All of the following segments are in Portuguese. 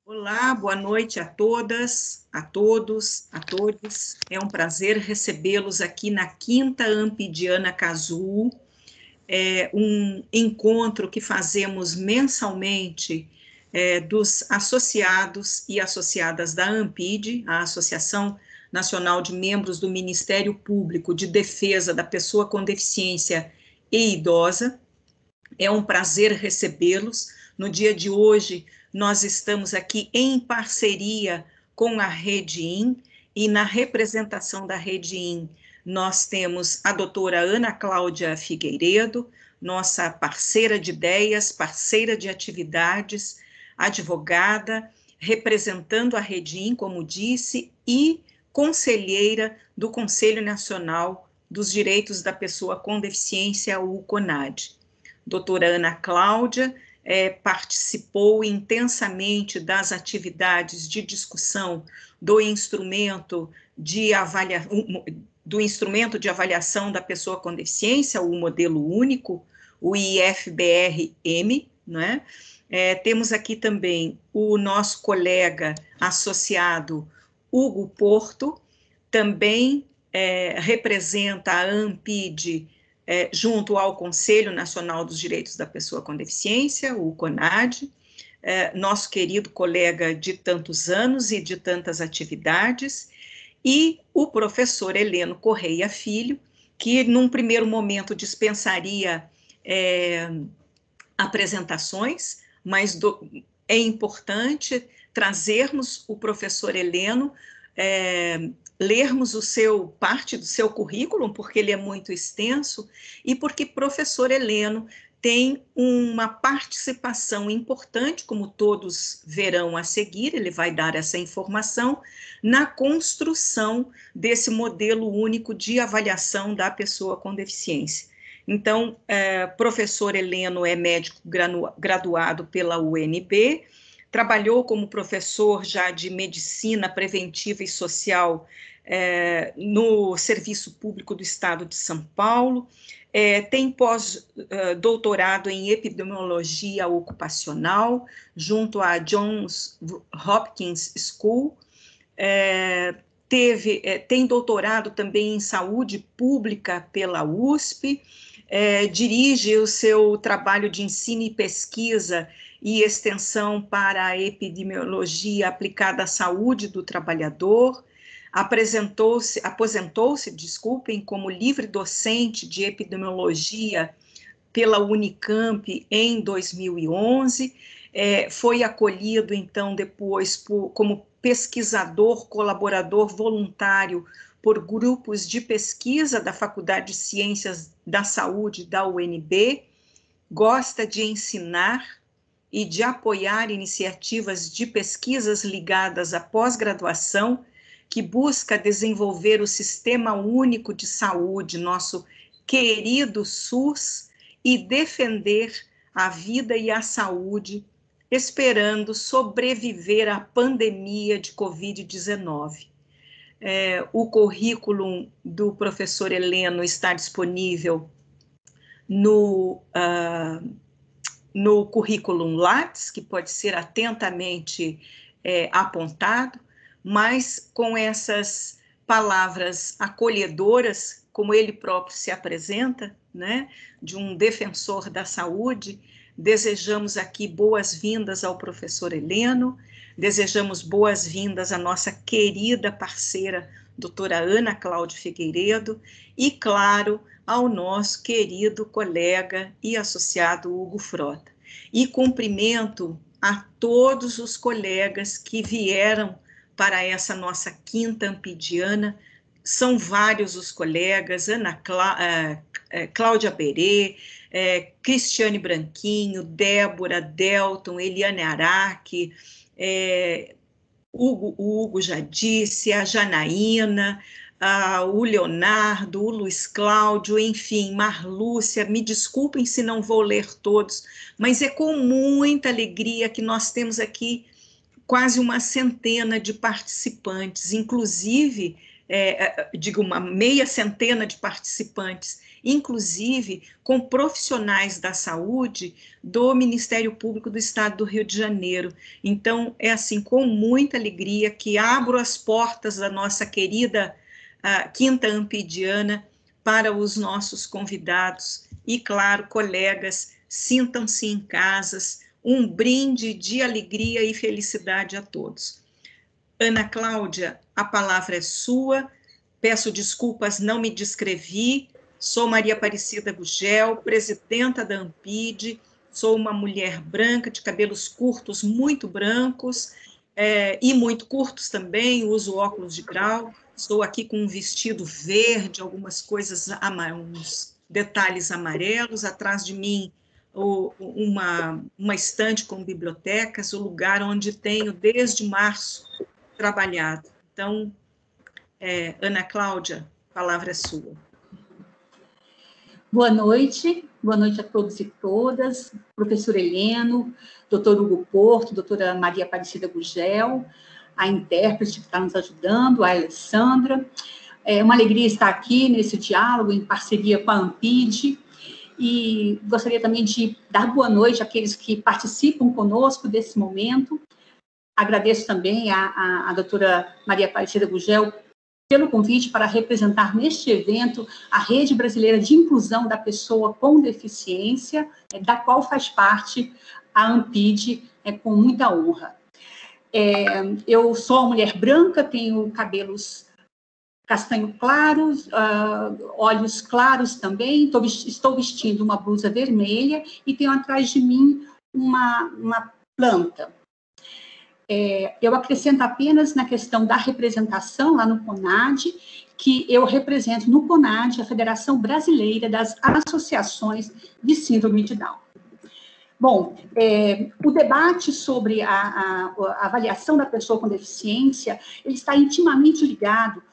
Olá, boa noite a todas, a todos, a todos. É um prazer recebê-los aqui na Quinta Ampidiana Casulo, um encontro que fazemos mensalmente dos associados e associadas da AMPID, a Associação Nacional de Membros do Ministério Público de Defesa da Pessoa com Deficiência e Idosa. É um prazer recebê-los. No dia de hoje, nós estamos aqui em parceria com a Rede IN, e na representação da Rede IN, nós temos a doutora Ana Cláudia Figueiredo, nossa parceira de ideias, parceira de atividades, advogada, representando a Rede IN, como disse, e conselheira do Conselho Nacional dos Direitos da Pessoa com Deficiência, o CONAD. Doutora Ana Cláudia participou intensamente das atividades de discussão do instrumento de avaliação da pessoa com deficiência, o modelo único, o IFBR-M, né? Temos aqui também o nosso colega associado Hugo Porto, também representa a AMPID junto ao Conselho Nacional dos Direitos da Pessoa com Deficiência, o CONAD, nosso querido colega de tantos anos e de tantas atividades, e o professor Heleno Correia Filho, que num primeiro momento dispensaria apresentações, mas é importante trazermos o professor Heleno, lermos parte do seu currículo, porque ele é muito extenso, e porque professor Heleno tem uma participação importante, como todos verão a seguir, ele vai dar essa informação, na construção desse modelo único de avaliação da pessoa com deficiência. Então, professor Heleno é médico graduado pela UNB, trabalhou como professor já de medicina preventiva e social no Serviço Público do Estado de São Paulo, tem pós-doutorado em epidemiologia ocupacional, junto à Johns Hopkins School, tem doutorado também em saúde pública pela USP, dirige o seu trabalho de ensino e pesquisa e extensão para a epidemiologia aplicada à saúde do trabalhador, aposentou-se, como livre docente de epidemiologia pela Unicamp em 2011, foi acolhido, então, depois como pesquisador, colaborador voluntário por grupos de pesquisa da Faculdade de Ciências da Saúde da UNB, gosta de ensinar e de apoiar iniciativas de pesquisas ligadas à pós-graduação, que busca desenvolver o Sistema Único de Saúde, nosso querido SUS, e defender a vida e a saúde, esperando sobreviver à pandemia de Covid-19. O currículo do professor Heleno está disponível no currículo Lattes, que pode ser atentamente apontado, mas com essas palavras acolhedoras, como ele próprio se apresenta, né, de um defensor da saúde, desejamos aqui boas-vindas ao professor Heleno, desejamos boas-vindas à nossa querida parceira, doutora Ana Cláudia Figueiredo, e, claro, ao nosso querido colega e associado Hugo Frota. E cumprimento a todos os colegas que vieram para essa nossa Quinta Ampidiana. São vários os colegas, Cláudia Berê, Cristiane Branquinho, Débora, Delton, Eliane Araque, o Hugo já disse, a Janaína, o Leonardo, o Luiz Cláudio, enfim, Marlúcia, me desculpem se não vou ler todos, mas é com muita alegria que nós temos aqui quase uma centena de participantes, inclusive, digo, uma meia centena de participantes, inclusive com profissionais da saúde do Ministério Público do Estado do Rio de Janeiro. Então, é assim, com muita alegria que abro as portas da nossa querida Quinta Ampidiana para os nossos convidados e, claro, colegas, sintam-se em casas, um brinde de alegria e felicidade a todos. Ana Cláudia, a palavra é sua, peço desculpas, não me descrevi, sou Maria Aparecida Gugel, presidenta da Ampid, sou uma mulher branca, de cabelos curtos, muito brancos, e muito curtos também, uso óculos de grau, estou aqui com um vestido verde, algumas coisas, uns detalhes amarelos, atrás de mim uma estante com bibliotecas, o lugar onde tenho, desde março, trabalhado. Então, Ana Cláudia, a palavra é sua. Boa noite a todos e todas, professor Heleno, doutor Hugo Porto, doutora Maria Aparecida Gugel, a intérprete que está nos ajudando, a Alessandra. É uma alegria estar aqui nesse diálogo em parceria com a Ampid, e gostaria também de dar boa noite àqueles que participam conosco desse momento. Agradeço também a doutora Maria Aparecida Gugel pelo convite para representar neste evento a Rede Brasileira de Inclusão da Pessoa com Deficiência, da qual faz parte a Ampid, com muita honra. Eu sou uma mulher branca, tenho cabelos castanho claros, olhos claros também, estou vestindo uma blusa vermelha e tenho atrás de mim uma planta. Eu acrescento apenas na questão da representação lá no CONAD, que eu represento no CONAD a Federação Brasileira das Associações de Síndrome de Down. Bom, o debate sobre a avaliação da pessoa com deficiência, ele está intimamente ligado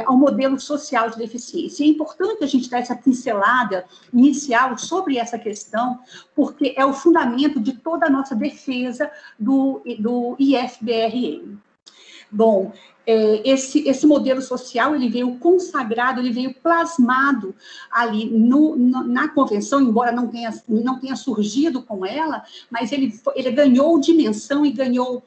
ao modelo social de deficiência. É importante a gente dar essa pincelada inicial sobre essa questão, porque é o fundamento de toda a nossa defesa do IFBRM. Bom, esse modelo social, ele veio consagrado, ele veio plasmado ali na convenção, embora não tenha surgido com ela, mas ele ganhou dimensão e ganhou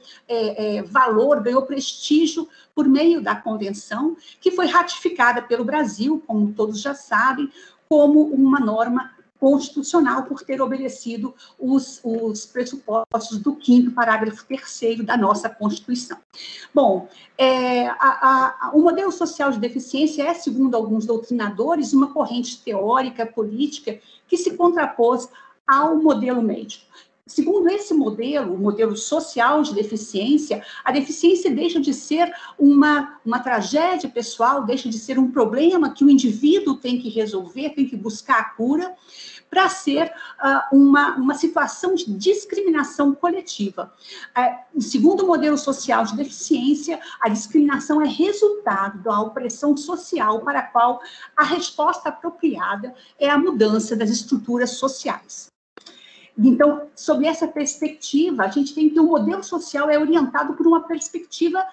valor, ganhou prestígio por meio da convenção, que foi ratificada pelo Brasil, como todos já sabem, como uma norma constitucional por ter obedecido os pressupostos do 5º parágrafo 3º da nossa Constituição. Bom, o modelo social de deficiência é, segundo alguns doutrinadores, uma corrente teórica, política, que se contrapôs ao modelo médico. Segundo esse modelo, o modelo social de deficiência, a deficiência deixa de ser uma tragédia pessoal, deixa de ser um problema que o indivíduo tem que resolver, tem que buscar a cura, para ser uma situação de discriminação coletiva. Segundo o modelo social de deficiência, a discriminação é resultado da opressão social para a qual a resposta apropriada é a mudança das estruturas sociais. Então, sob essa perspectiva, a gente tem que o modelo social é orientado por uma perspectiva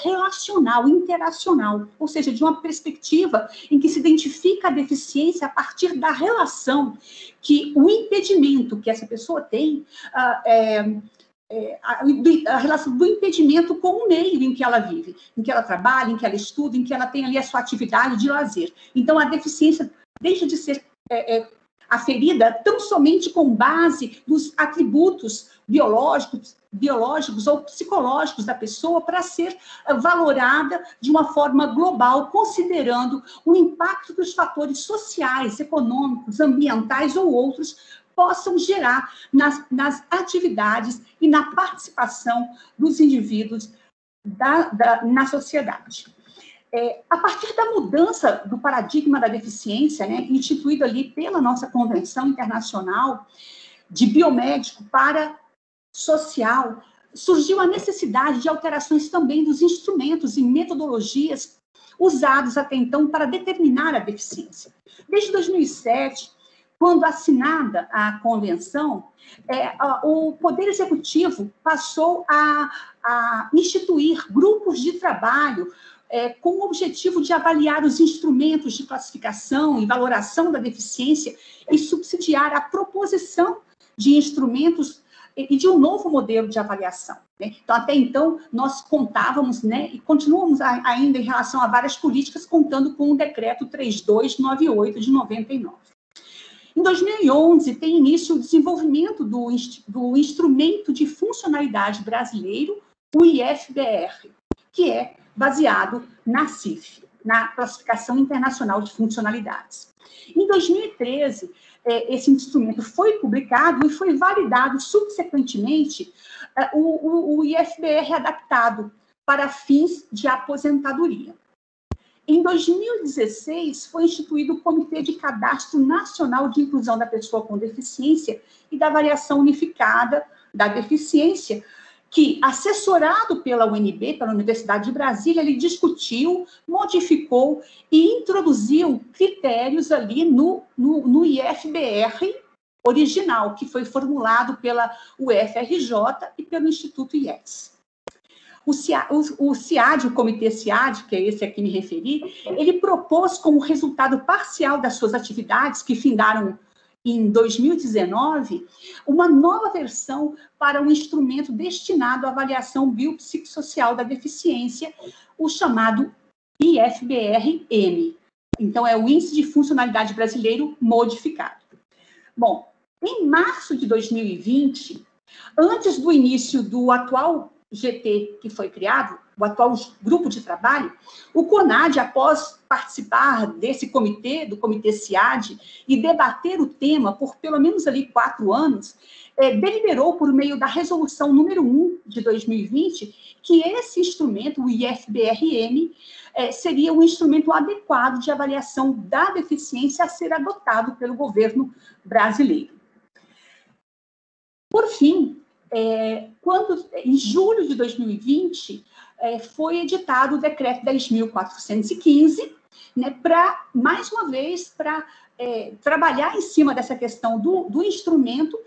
relacional, interacional, ou seja, de uma perspectiva em que se identifica a deficiência a partir da relação que o impedimento que essa pessoa tem, a relação do impedimento com o meio em que ela vive, em que ela trabalha, em que ela estuda, em que ela tem ali a sua atividade de lazer. Então, a deficiência deixa de ser aferida tão somente com base nos atributos biológicos ou psicológicos da pessoa para ser valorada de uma forma global, considerando o impacto que os fatores sociais, econômicos, ambientais ou outros possam gerar nas atividades e na participação dos indivíduos na sociedade. A partir da mudança do paradigma da deficiência, instituído ali pela nossa Convenção Internacional de Biomédico para Social, surgiu a necessidade de alterações também dos instrumentos e metodologias usados até então para determinar a deficiência. Desde 2007, quando assinada a convenção, o Poder Executivo passou a instituir grupos de trabalho com o objetivo de avaliar os instrumentos de classificação e valoração da deficiência e subsidiar a proposição de instrumentos e de um novo modelo de avaliação, né? Então, até então, nós contávamos, né, e continuamos ainda em relação a várias políticas, contando com o decreto 3298 de 99. Em 2011, tem início o desenvolvimento do Instrumento de Funcionalidade Brasileiro, o IFBR, que é baseado na CIF, na Classificação Internacional de Funcionalidades. Em 2013, esse instrumento foi publicado e foi validado subsequentemente o IFBR adaptado para fins de aposentadoria. Em 2016, foi instituído o Comitê de Cadastro Nacional de Inclusão da Pessoa com Deficiência e da Avaliação Unificada da Deficiência, que, assessorado pela UNB, pela Universidade de Brasília, ele discutiu, modificou e introduziu critérios ali no IFBR original, que foi formulado pela UFRJ e pelo Instituto IES. O CIAD, o Comitê CIAD, que é esse a que me referi, ele propôs como resultado parcial das suas atividades, que findaram em 2019, uma nova versão para um instrumento destinado à avaliação biopsicossocial da deficiência, o chamado IFBR-M. Então, é o Índice de Funcionalidade Brasileiro Modificado. Bom, em março de 2020, antes do início do atual GT que foi criado, o atual grupo de trabalho, o CONAD, após participar desse comitê, do Comitê CIAD, e debater o tema por pelo menos ali 4 anos, deliberou por meio da resolução número 1 de 2020, que esse instrumento, o IFBR-M, seria um instrumento adequado de avaliação da deficiência a ser adotado pelo governo brasileiro. Por fim, em julho de 2020, foi editado o decreto 10.415, né, mais uma vez, para trabalhar em cima dessa questão do instrumento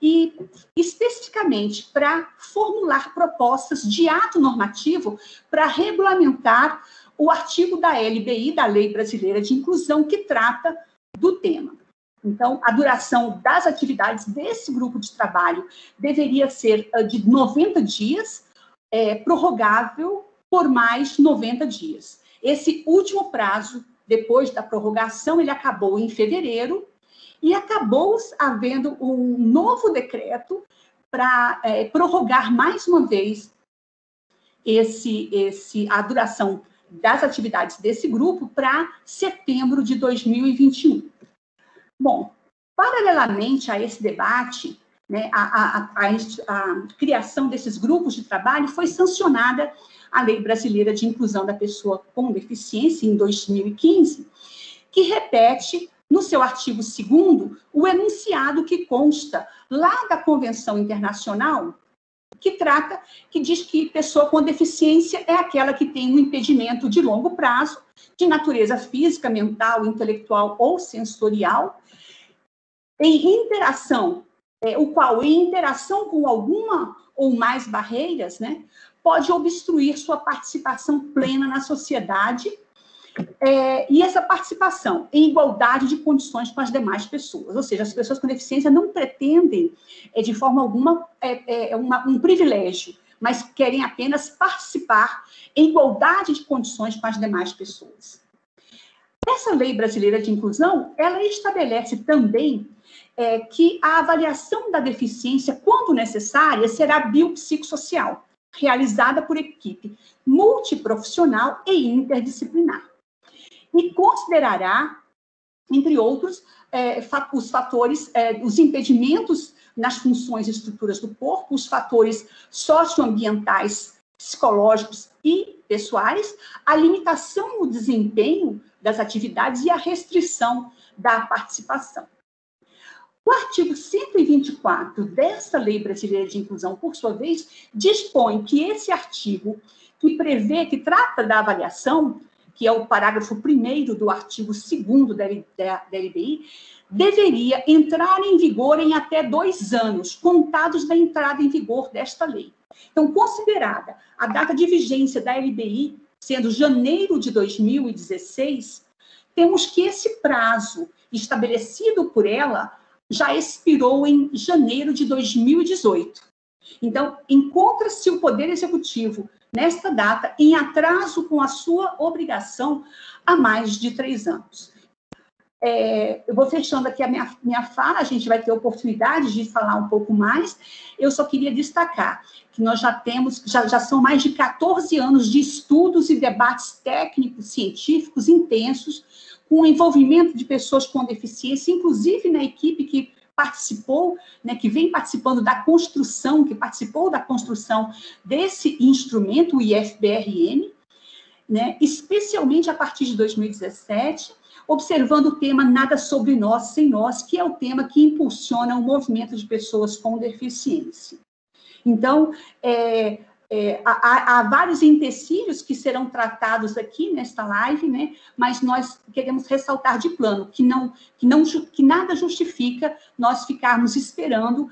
e, especificamente, para formular propostas de ato normativo para regulamentar o artigo da LBI, da Lei Brasileira de Inclusão, que trata do tema. Então, a duração das atividades desse grupo de trabalho deveria ser de 90 dias, prorrogável por mais 90 dias. Esse último prazo, depois da prorrogação, ele acabou em fevereiro, e acabou havendo um novo decreto para prorrogar mais uma vez a duração das atividades desse grupo para setembro de 2021. Bom, paralelamente a esse debate, né, a criação desses grupos de trabalho, foi sancionada a Lei Brasileira de Inclusão da Pessoa com Deficiência, em 2015, que repete, no seu artigo 2º, o enunciado que consta lá da Convenção Internacional, que diz que pessoa com deficiência é aquela que tem um impedimento de longo prazo, de natureza física, mental, intelectual ou sensorial, o qual, em interação com alguma ou mais barreiras, né, pode obstruir sua participação plena na sociedade, e essa participação em igualdade de condições com as demais pessoas. Ou seja, as pessoas com deficiência não pretendem, de forma alguma, um privilégio, mas querem apenas participar em igualdade de condições com as demais pessoas. Essa Lei Brasileira de Inclusão, ela estabelece também que a avaliação da deficiência, quando necessária, será biopsicossocial, realizada por equipe multiprofissional e interdisciplinar. E considerará, entre outros, os fatores, os impedimentos nas funções e estruturas do corpo, os fatores socioambientais, psicológicos e pessoais, a limitação no desempenho das atividades e a restrição da participação. O artigo 124 dessa Lei Brasileira de Inclusão, por sua vez, dispõe que esse artigo, que trata da avaliação, que é o parágrafo 1º do artigo 2º da LBI, deveria entrar em vigor em até 2 anos, contados da entrada em vigor desta lei. Então, considerada a data de vigência da LBI sendo janeiro de 2016, temos que esse prazo estabelecido por ela já expirou em janeiro de 2018. Então, encontra-se o Poder Executivo, nesta data, em atraso com a sua obrigação há mais de 3 anos. Eu vou fechando aqui a minha fala, a gente vai ter oportunidade de falar um pouco mais. Eu só queria destacar que nós já são mais de 14 anos de estudos e debates técnicos, científicos intensos, com o envolvimento de pessoas com deficiência, inclusive na equipe que participou, né, que vem participando da construção, que participou da construção desse instrumento, o IFBRM, né, especialmente a partir de 2017, observando o tema Nada sobre Nós, Sem Nós, que é o tema que impulsiona o movimento de pessoas com deficiência. Então, há vários empecilhos que serão tratados aqui nesta live, né? Mas nós queremos ressaltar de plano que nada justifica nós ficarmos esperando,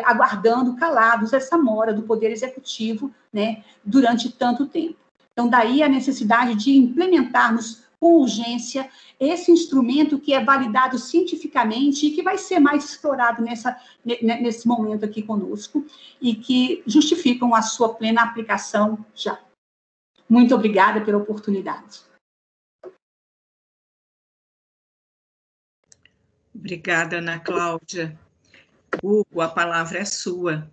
aguardando calados essa mora do Poder Executivo, né, durante tanto tempo. Então, daí a necessidade de implementarmos com urgência esse instrumento que é validado cientificamente e que vai ser mais explorado nesse momento aqui conosco e que justificam a sua plena aplicação já. Muito obrigada pela oportunidade. Obrigada, Ana Cláudia. Hugo, a palavra é sua.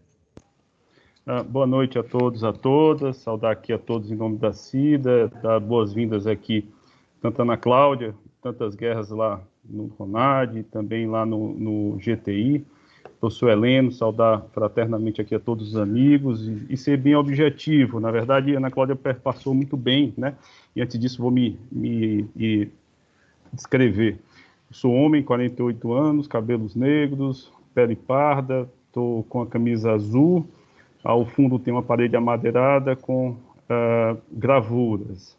Boa noite a todos, a todas. Saudar aqui a todos em nome da CIDA, dar boas-vindas aqui, tanto a Ana Cláudia, tantas guerras lá no CONAD, também lá no GTI. Professor Heleno, saudar fraternamente aqui a todos os amigos e ser bem objetivo. Na verdade, a Ana Cláudia passou muito bem, né? E antes disso, vou me descrever. Sou homem, 48 anos, cabelos negros, pele parda, estou com a camisa azul. Ao fundo tem uma parede amadeirada com gravuras.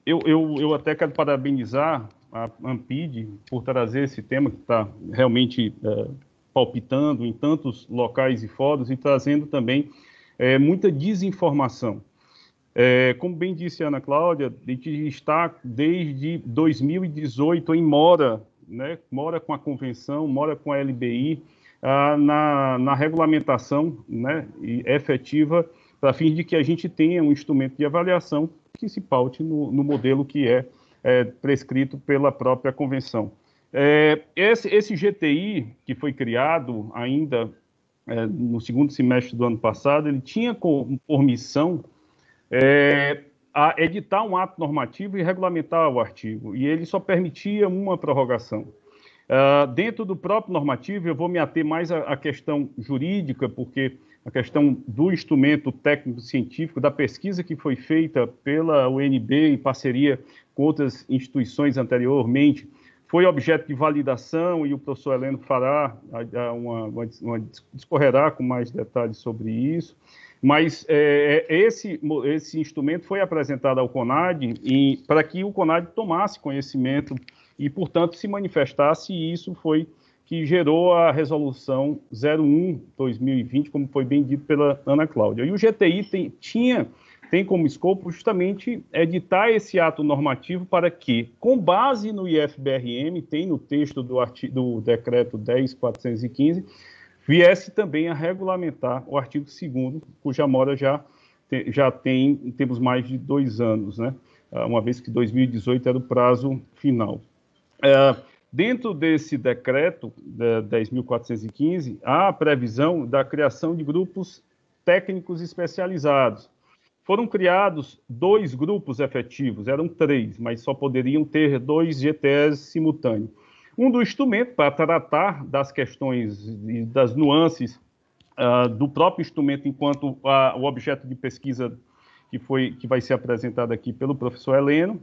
Eu até quero parabenizar a Ampid por trazer esse tema que está realmente palpitando em tantos locais e fóruns e trazendo também muita desinformação. Como bem disse a Ana Cláudia, a gente está desde 2018 em mora, né? Mora com a convenção, mora com a LBI, na regulamentação, né, efetiva, para fim de que a gente tenha um instrumento de avaliação que se paute no modelo que é prescrito pela própria convenção. Esse GTI, que foi criado ainda no segundo semestre do ano passado, ele tinha por missão a editar um ato normativo e regulamentar o artigo, e ele só permitia uma prorrogação. Dentro do próprio normativo, eu vou me ater mais à questão jurídica, porque a questão do instrumento técnico-científico, da pesquisa que foi feita pela UNB em parceria com outras instituições foi objeto de validação, e o professor Heleno fará discorrerá com mais detalhes sobre isso. Mas esse instrumento foi apresentado ao CONAD para que o CONAD tomasse conhecimento e, portanto, se manifestasse, e isso foi que gerou a resolução 01/2020, como foi bem dito pela Ana Cláudia. E o GTI tem como escopo justamente editar esse ato normativo para que, com base no IFBRM, tem no texto do decreto 10.415, viesse também a regulamentar o artigo 2º, cuja mora temos mais de 2 anos, né? Uma vez que 2018 era o prazo final. Dentro desse decreto 10.415, há a previsão da criação de grupos técnicos especializados. Foram criados 2 grupos efetivos, eram 3, mas só poderiam ter 2 GTEs simultâneos. Um do instrumento para tratar das questões e das nuances do próprio instrumento enquanto o objeto de pesquisa que vai ser apresentado aqui pelo professor Heleno,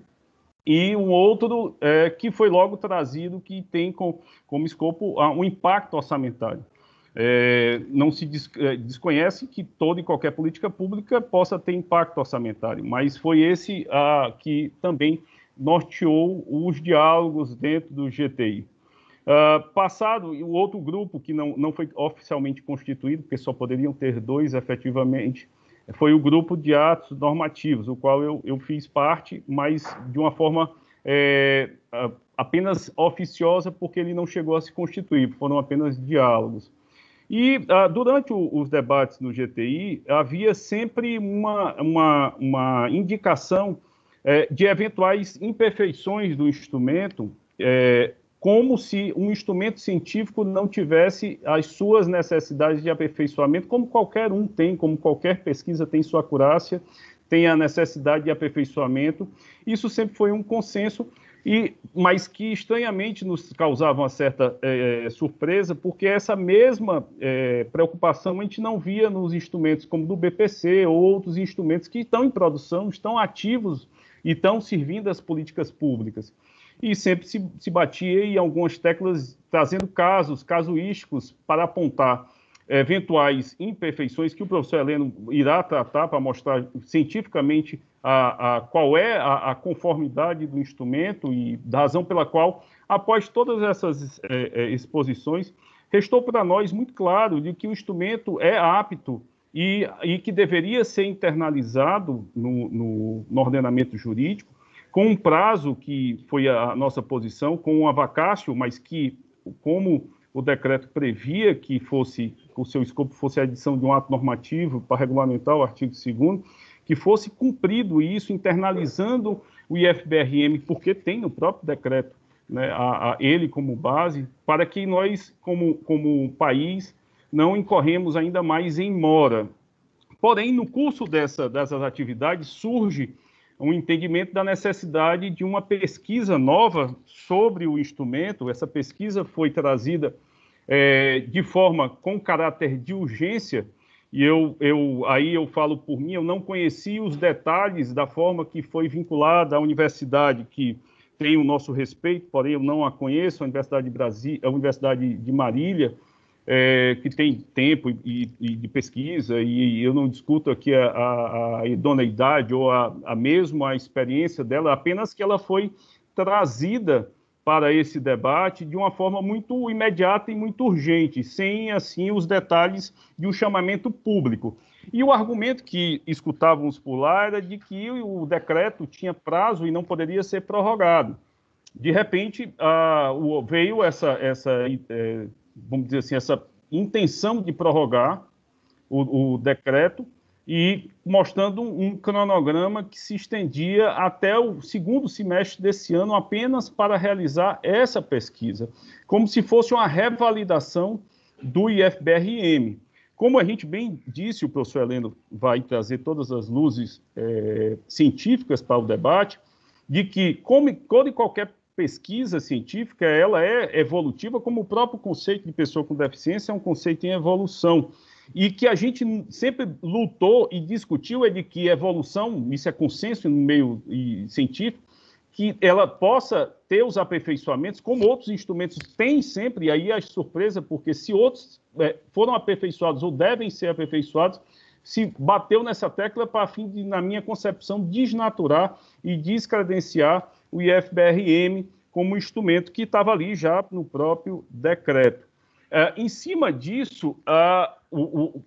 e um outro que foi logo trazido, que tem como escopo um impacto orçamentário. Não se desconhece que toda e qualquer política pública possa ter impacto orçamentário, mas foi esse que também norteou os diálogos dentro do GTI. Passado, o outro grupo que não foi oficialmente constituído, porque só poderiam ter 2 efetivamente, foi o grupo de atos normativos, o qual eu fiz parte, mas de uma forma apenas oficiosa, porque ele não chegou a se constituir, foram apenas diálogos. E durante os debates no GTI, havia sempre uma indicação de eventuais imperfeições do instrumento, como se um instrumento científico não tivesse as suas necessidades de aperfeiçoamento, como qualquer um tem, como qualquer pesquisa tem sua acurácia, tem a necessidade de aperfeiçoamento. Isso sempre foi um consenso, mas que estranhamente nos causava uma certa surpresa, porque essa mesma preocupação a gente não via nos instrumentos como do BPC ou outros instrumentos que estão em produção, estão ativos e estão servindo às políticas públicas. E sempre se batia em algumas teclas, trazendo casos casuísticos para apontar eventuais imperfeições que o professor Heleno irá tratar para mostrar cientificamente qual é a conformidade do instrumento e da razão pela qual, após todas essas exposições, restou para nós muito claro de que o instrumento é apto e que deveria ser internalizado no ordenamento jurídico, com um prazo que foi a nossa posição, com um avacácio, mas que, como o decreto previa que o seu escopo fosse a edição de um ato normativo para regulamentar o artigo 2º, que fosse cumprido isso, internalizando o IFBRM, porque tem no próprio decreto, né, ele como base, para que nós, como país, não incorremos ainda mais em mora. Porém, no curso dessas atividades, surge um entendimento da necessidade de uma pesquisa nova sobre o instrumento. Essa pesquisa foi trazida de forma com caráter de urgência, e aí eu falo por mim, eu não conhecia os detalhes da forma que foi vinculada à universidade, que tem o nosso respeito, porém eu não a conheço, a Universidade de Brasília, a Universidade de Marília, que tem tempo e de pesquisa, e eu não discuto aqui a idoneidade ou mesmo a experiência dela, apenas que ela foi trazida para esse debate de uma forma muito imediata e muito urgente, sem, assim, os detalhes de um chamamento público. E o argumento que escutávamos por lá era de que o decreto tinha prazo e não poderia ser prorrogado. De repente, veio essa vamos dizer assim, essa intenção de prorrogar o decreto e mostrando um cronograma que se estendia até o segundo semestre desse ano apenas para realizar essa pesquisa, como se fosse uma revalidação do IFBRM. Como a gente bem disse, o professor Heleno vai trazer todas as luzes científicas para o debate, de que, como toda e qualquer pesquisa científica, ela é evolutiva, como o próprio conceito de pessoa com deficiência é um conceito em evolução. E que a gente sempre lutou e discutiu é de que evolução, isso é consenso no meio científico, que ela possa ter os aperfeiçoamentos, como outros instrumentos têm sempre, e aí a surpresa, porque se outros foram aperfeiçoados ou devem ser aperfeiçoados, se bateu nessa tecla para fim de, na minha concepção, desnaturar e descredenciar o IFBRM como instrumento que estava ali já no próprio decreto. Em cima disso,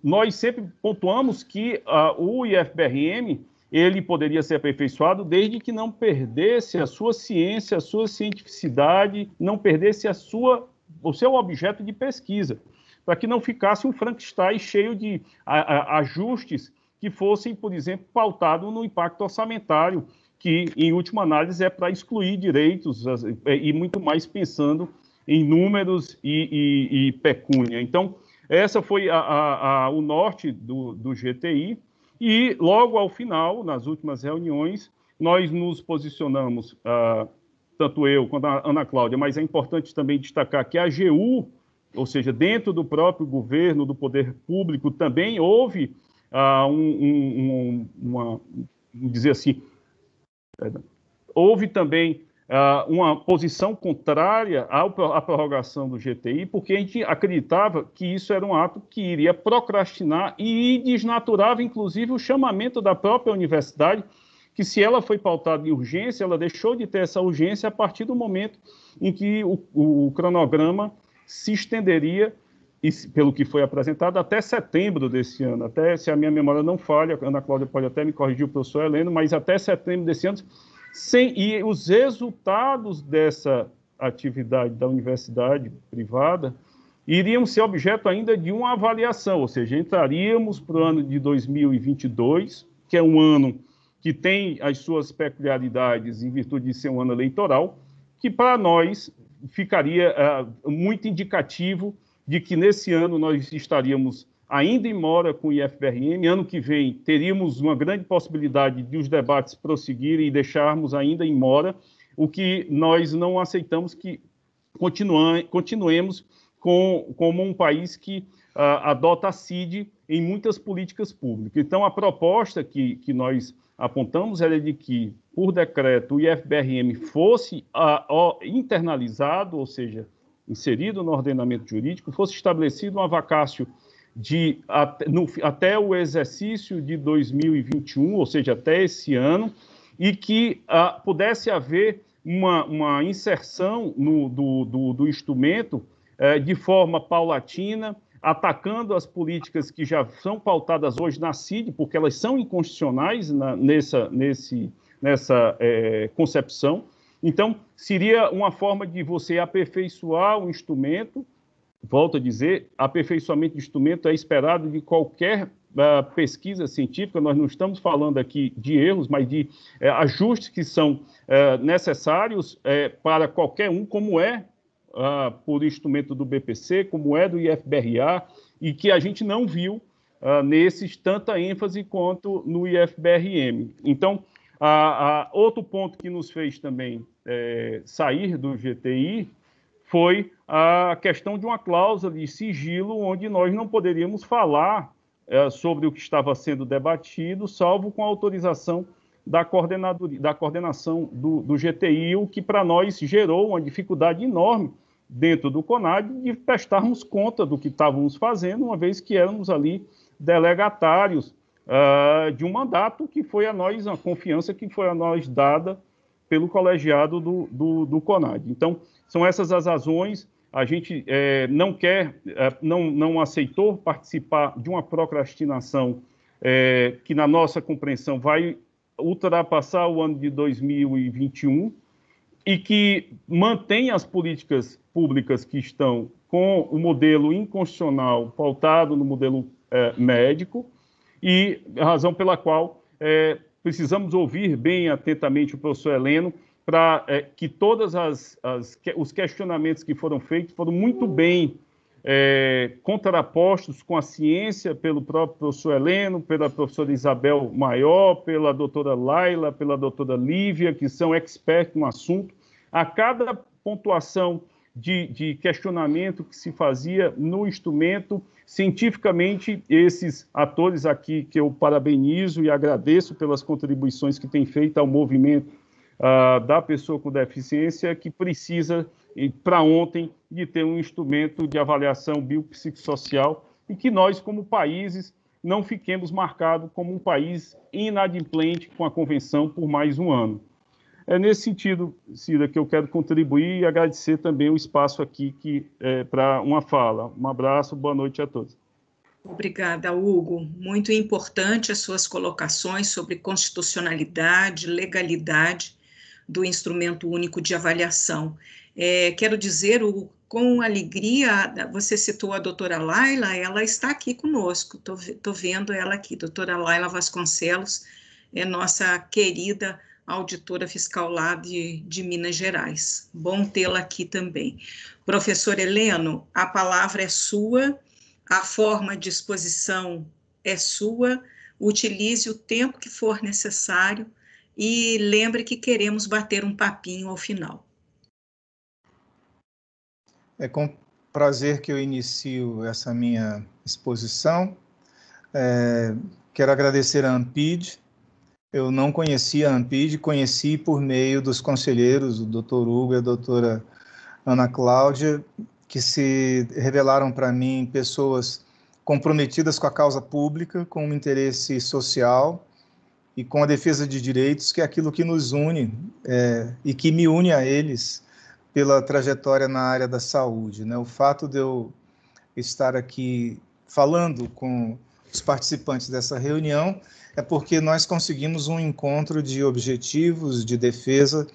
nós sempre pontuamos que o IFBRM ele poderia ser aperfeiçoado desde que não perdesse a sua ciência, a sua cientificidade, não perdesse o seu objeto de pesquisa, para que não ficasse um Frankenstein cheio de ajustes que fossem, por exemplo, pautados no impacto orçamentário, que, em última análise, é para excluir direitos e muito mais pensando em números e pecúnia. Então, essa foi o norte do GTI, e logo ao final, nas últimas reuniões, nós nos posicionamos, tanto eu quanto a Ana Cláudia, mas é importante também destacar que a AGU, ou seja, dentro do próprio governo, do poder público, também houve vamos dizer assim, houve também uma posição contrária à prorrogação do GTI, porque a gente acreditava que isso era um ato que iria procrastinar e desnaturava, inclusive, o chamamento da própria universidade, que se ela foi pautada em urgência, ela deixou de ter essa urgência a partir do momento em que o cronograma se estenderia pelo que foi apresentado, até setembro desse ano, até, se a minha memória não falha, a Ana Cláudia pode até me corrigir, o professor Heleno, mas até setembro desse ano, e os resultados dessa atividade da universidade privada iriam ser objeto ainda de uma avaliação, ou seja, entraríamos para o ano de 2022, que é um ano que tem as suas peculiaridades em virtude de ser um ano eleitoral, que para nós ficaria muito indicativo de que nesse ano nós estaríamos ainda em mora com o IFBRM, ano que vem teríamos uma grande possibilidade de os debates prosseguirem e deixarmos ainda em mora, o que nós não aceitamos que continuemos como um país que adota a CID em muitas políticas públicas. Então, a proposta que nós apontamos era de que, por decreto, o IFBRM fosse internalizado, ou seja, inserido no ordenamento jurídico, fosse estabelecido uma vacácio até o exercício de 2021, ou seja, até esse ano, e que pudesse haver uma inserção do instrumento de forma paulatina, atacando as políticas que já são pautadas hoje na CID, porque elas são inconstitucionais nessa concepção. Então, seria uma forma de você aperfeiçoar o instrumento. Volto a dizer, aperfeiçoamento de instrumento é esperado de qualquer pesquisa científica. Nós não estamos falando aqui de erros, mas de ajustes que são necessários para qualquer um, como é por instrumento do BPC, como é do IFBRA, e que a gente não viu nesses tanta ênfase quanto no IFBRM. Então, outro ponto que nos fez também sair do GTI foi a questão de uma cláusula de sigilo, onde nós não poderíamos falar sobre o que estava sendo debatido, salvo com a autorização da coordenação do GTI, o que para nós gerou uma dificuldade enorme dentro do CONAD de prestarmos conta do que estávamos fazendo, uma vez que éramos ali delegatários de um mandato que foi a nós, a confiança que foi a nós dada pelo colegiado do CONAD. Então, são essas as razões. A gente não aceitou participar de uma procrastinação que, na nossa compreensão, vai ultrapassar o ano de 2021 e que mantém as políticas públicas que estão com o modelo inconstitucional pautado no modelo médico, e a razão pela qual precisamos ouvir bem atentamente o professor Heleno para que todos os questionamentos que foram feitos foram muito bem contrapostos com a ciência pelo próprio professor Heleno, pela professora Isabel Maior, pela doutora Laila, pela doutora Lívia, que são expertos no assunto. A cada pontuação de questionamento que se fazia no instrumento, cientificamente, esses atores aqui, que eu parabenizo e agradeço pelas contribuições que têm feito ao movimento da pessoa com deficiência, que precisa, para ontem, de ter um instrumento de avaliação biopsicossocial e que nós, como países, não fiquemos marcados como um país inadimplente com a convenção por mais um ano. É nesse sentido, Cida, que eu quero contribuir e agradecer também o espaço aqui para uma fala. Um abraço, boa noite a todos. Obrigada, Hugo. Muito importante as suas colocações sobre constitucionalidade, legalidade do instrumento único de avaliação. Quero dizer, Hugo, com alegria, você citou a doutora Laila, ela está aqui conosco, estou vendo ela aqui, doutora Laila Vasconcelos, é nossa querida auditora fiscal lá de Minas Gerais. Bom tê-la aqui também. Professor Heleno, a palavra é sua, a forma de exposição é sua, utilize o tempo que for necessário e lembre que queremos bater um papinho ao final. É com prazer que eu inicio essa minha exposição. Quero agradecer a ANPID. Eu não conhecia a ANPID, conheci por meio dos conselheiros, o Dr. Hugo e a doutora Ana Cláudia, que se revelaram para mim pessoas comprometidas com a causa pública, com o interesse social e com a defesa de direitos, que é aquilo que nos une e que me une a eles pela trajetória na área da saúde, né? O fato de eu estar aqui falando com os participantes dessa reunião é porque nós conseguimos um encontro de objetivos, de defesa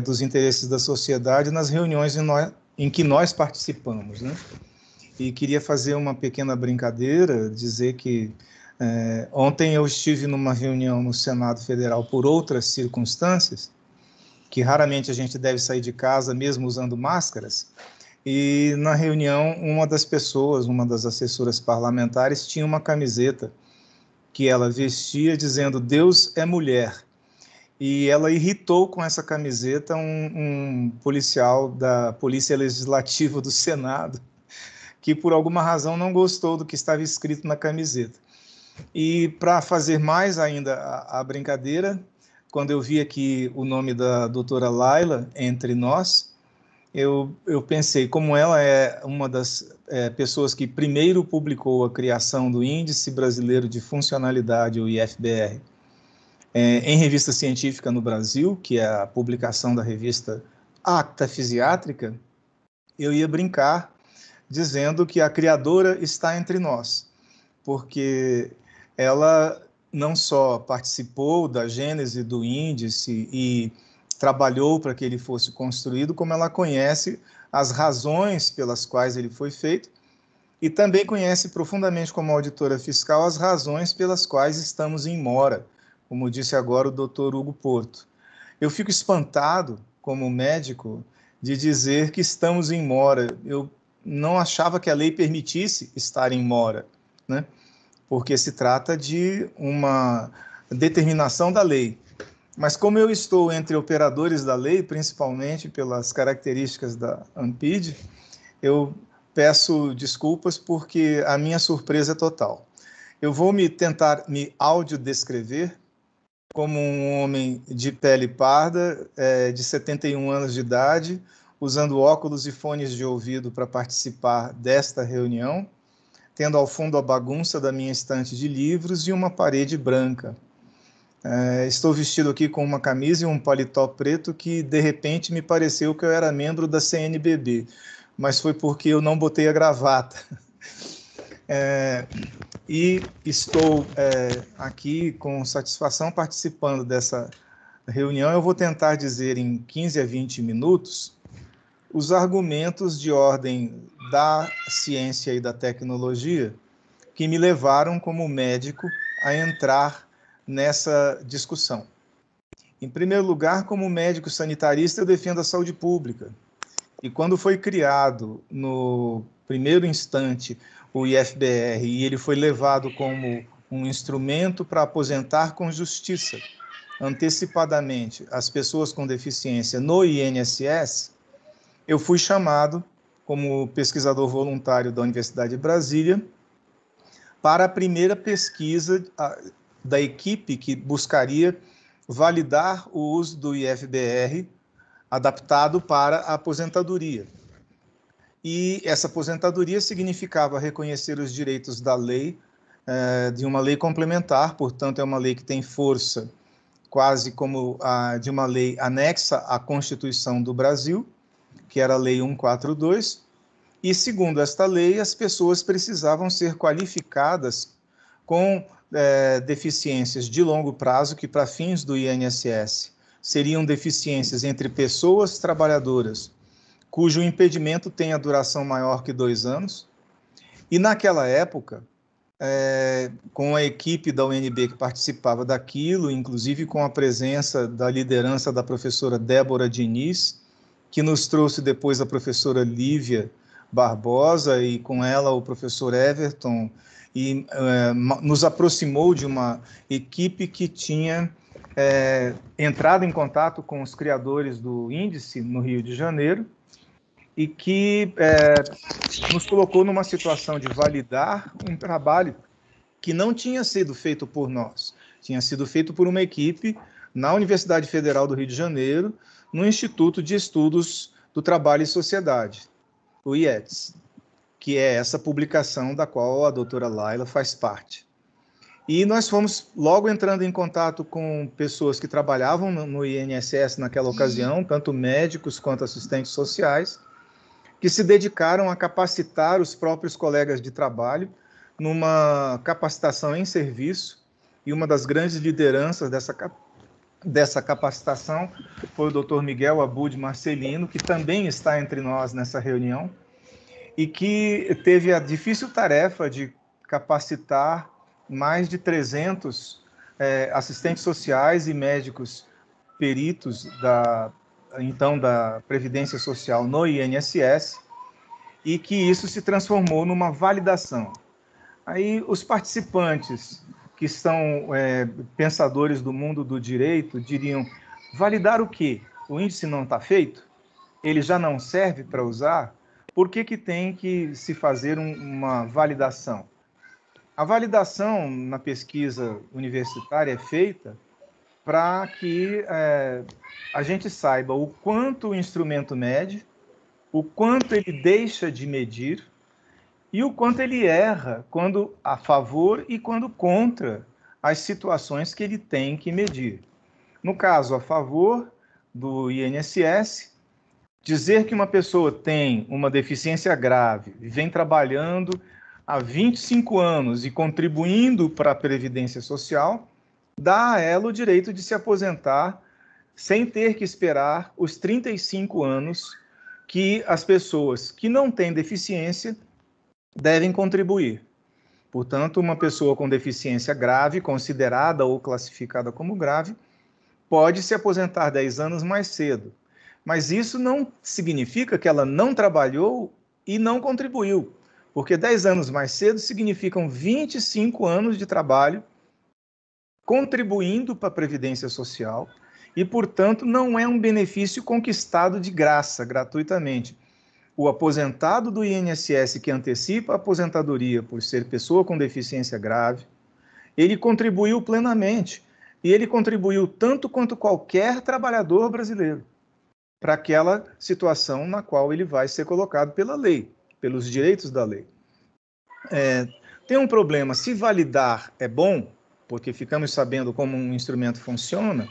dos interesses da sociedade nas reuniões em que nós participamos, né? E queria fazer uma pequena brincadeira, dizer que ontem eu estive numa reunião no Senado Federal por outras circunstâncias, que raramente a gente deve sair de casa mesmo usando máscaras, e na reunião uma das pessoas, uma das assessoras parlamentares, tinha uma camiseta que ela vestia dizendo "Deus é mulher", e ela irritou com essa camiseta um policial da Polícia Legislativa do Senado, que por alguma razão não gostou do que estava escrito na camiseta. E para fazer mais ainda a brincadeira, quando eu vi aqui o nome da doutora Laila entre nós, eu pensei, como ela é uma das pessoas que primeiro publicou a criação do Índice Brasileiro de Funcionalidade, o IFBR, em revista científica no Brasil, que é a publicação da revista Acta Fisiátrica, eu ia brincar dizendo que a criadora está entre nós, porque ela não só participou da gênese do índice e trabalhou para que ele fosse construído, como ela conhece as razões pelas quais ele foi feito e também conhece profundamente como auditora fiscal as razões pelas quais estamos em mora, como disse agora o doutor Hugo Porto. Eu fico espantado, como médico, de dizer que estamos em mora. Eu não achava que a lei permitisse estar em mora, né? Porque se trata de uma determinação da lei. Mas como eu estou entre operadores da lei, principalmente pelas características da ANPID, eu peço desculpas porque a minha surpresa é total. Eu vou tentar me audiodescrever como um homem de pele parda, de 71 anos de idade, usando óculos e fones de ouvido para participar desta reunião, tendo ao fundo a bagunça da minha estante de livros e uma parede branca. Estou vestido aqui com uma camisa e um paletó preto que, de repente, me pareceu que eu era membro da CNBB, mas foi porque eu não botei a gravata. E estou aqui com satisfação participando dessa reunião. Eu vou tentar dizer em 15 a 20 minutos os argumentos de ordem da ciência e da tecnologia que me levaram, como médico, a entrar nessa discussão. Em primeiro lugar, como médico sanitarista, eu defendo a saúde pública. E quando foi criado, no primeiro instante, o IFBR, e ele foi levado como um instrumento para aposentar com justiça, antecipadamente, as pessoas com deficiência no INSS, eu fui chamado, como pesquisador voluntário da Universidade de Brasília, para a primeira pesquisa da equipe que buscaria validar o uso do IFBR adaptado para a aposentadoria. E essa aposentadoria significava reconhecer os direitos da lei, de uma lei complementar, portanto, é uma lei que tem força quase como a de uma lei anexa à Constituição do Brasil, que era a Lei 142, e, segundo esta lei, as pessoas precisavam ser qualificadas com deficiências de longo prazo, que, para fins do INSS, seriam deficiências entre pessoas trabalhadoras cujo impedimento tenha duração maior que 2 anos. E, naquela época, com a equipe da UNB que participava daquilo, inclusive com a presença da liderança da professora Débora Diniz, que nos trouxe depois a professora Lívia Barbosa, e com ela o professor Everton, e nos aproximou de uma equipe que tinha entrado em contato com os criadores do índice no Rio de Janeiro, e que nos colocou numa situação de validar um trabalho que não tinha sido feito por nós, tinha sido feito por uma equipe na Universidade Federal do Rio de Janeiro, no Instituto de Estudos do Trabalho e Sociedade, o IETS, que é essa publicação da qual a doutora Laila faz parte. E nós fomos logo entrando em contato com pessoas que trabalhavam no INSS naquela ocasião, tanto médicos quanto assistentes sociais, que se dedicaram a capacitar os próprios colegas de trabalho numa capacitação em serviço, e uma das grandes lideranças dessa capacitação foi o Dr. Miguel Abud Marcelino, que também está entre nós nessa reunião, e que teve a difícil tarefa de capacitar mais de 300 assistentes sociais e médicos peritos da Previdência Social no INSS, e que isso se transformou numa validação. Aí os participantes, que são pensadores do mundo do direito, diriam: validar o quê? O índice não está feito? Ele já não serve para usar? Por que tem que se fazer uma validação? A validação na pesquisa universitária é feita para que a gente saiba o quanto o instrumento mede, o quanto ele deixa de medir e o quanto ele erra quando a favor e quando contra as situações que ele tem que medir. No caso, a favor do INSS, dizer que uma pessoa tem uma deficiência grave e vem trabalhando há 25 anos e contribuindo para a Previdência Social, dá a ela o direito de se aposentar sem ter que esperar os 35 anos que as pessoas que não têm deficiência devem contribuir. Portanto, uma pessoa com deficiência grave, considerada ou classificada como grave, pode se aposentar 10 anos mais cedo. Mas isso não significa que ela não trabalhou e não contribuiu, porque 10 anos mais cedo significam 25 anos de trabalho contribuindo para a Previdência Social e, portanto, não é um benefício conquistado de graça, gratuitamente. O aposentado do INSS que antecipa a aposentadoria por ser pessoa com deficiência grave, ele contribuiu plenamente, e ele contribuiu tanto quanto qualquer trabalhador brasileiro para aquela situação na qual ele vai ser colocado pela lei, pelos direitos da lei. Tem um problema: se validar é bom, porque ficamos sabendo como um instrumento funciona,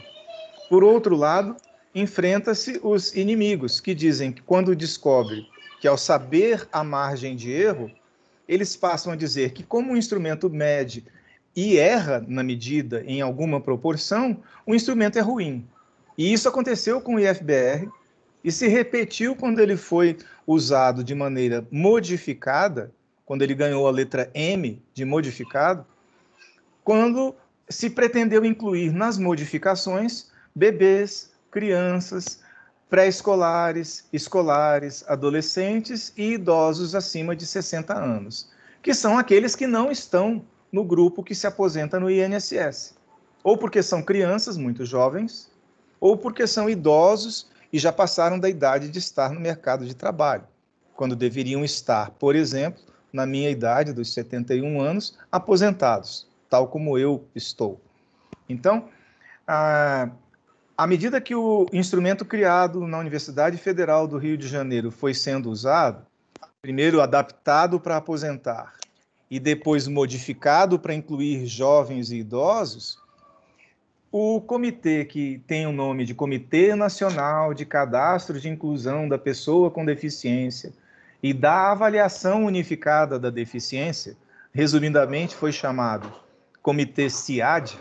por outro lado, enfrenta-se os inimigos, que dizem que quando descobre que, ao saber a margem de erro, eles passam a dizer que, como o instrumento mede e erra na medida em alguma proporção, o instrumento é ruim. E isso aconteceu com o IFBR e se repetiu quando ele foi usado de maneira modificada, quando ele ganhou a letra M de modificado, quando se pretendeu incluir nas modificações bebês, crianças, pré-escolares, escolares, adolescentes e idosos acima de 60 anos, que são aqueles que não estão no grupo que se aposenta no INSS, ou porque são crianças muito jovens, ou porque são idosos e já passaram da idade de estar no mercado de trabalho, quando deveriam estar, por exemplo, na minha idade dos 71 anos, aposentados, tal como eu estou. Então, à medida que o instrumento criado na Universidade Federal do Rio de Janeiro foi sendo usado, primeiro adaptado para aposentar e depois modificado para incluir jovens e idosos, o comitê, que tem o nome de Comitê Nacional de Cadastro de Inclusão da Pessoa com Deficiência e da Avaliação Unificada da Deficiência, resumidamente foi chamado Comitê CIAD,